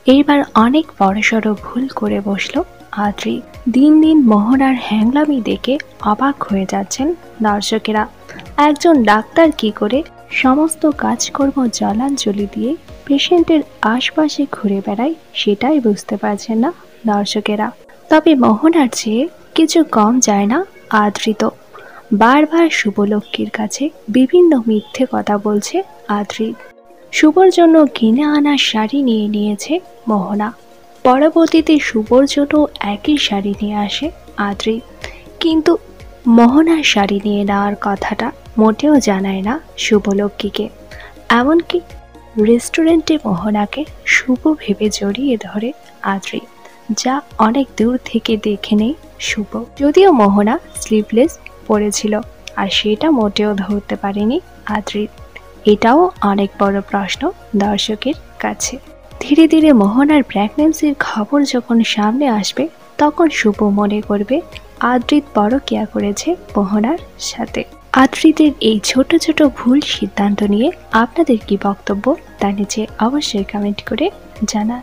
এইবার অনেক বড়সড় ভুল করে বসলো আদ্রি। দিন দিন মোহনার হ্যাংলামি দেখে অবাক হয়ে যাচ্ছেন দর্শকেরা। একজন ডাক্তার কি করে সমস্ত কাজকর্ম জলাঞ্জলি দিয়ে পেশেন্টের আশপাশে ঘুরে বেড়ায় সেটাই বুঝতে পারছেন না দর্শকেরা। তবে মোহনার চেয়ে কিছু কম যায় না আদ্রিত। বারবার শুভলক্ষ্মীর কাছে বিভিন্ন মিথ্যে কথা বলছে আদ্রি। শুভর জন্য কিনে আনা শাড়ি নিয়ে নিয়েছে মোহনা। পরবর্তীতে শুভর জন্য একই শাড়ি নিয়ে আসে আদ্রি, কিন্তু মোহনার শাড়ি নিয়ে নেওয়ার কথাটা মোটেও জানায় না শুভলক্ষ্মীকে। এমনকি রেস্টুরেন্টে মোহনাকে শুভ ভেবে জড়িয়ে ধরে আদ্রি, যা অনেক দূর থেকে দেখে নেই শুভ। যদিও মোহনা স্লিভলেস পরেছিল, আর সেটা মোটেও ধরতে পারেনি আদ্রি। এটাও অনেক বড় প্রশ্ন দর্শকের কাছে। ধীরে ধীরে মোহনার প্রেগন্যান্সির খবর যখন সামনে আসবে, তখন শুভ মনে করবে আদ্রিত পরকীয়া করেছে মোহনার সাথে। আদ্রিতের এই ছোট ছোট ভুল সিদ্ধান্ত নিয়ে আপনাদের কি বক্তব্য তা নিচে অবশ্যই কমেন্ট করে জানান।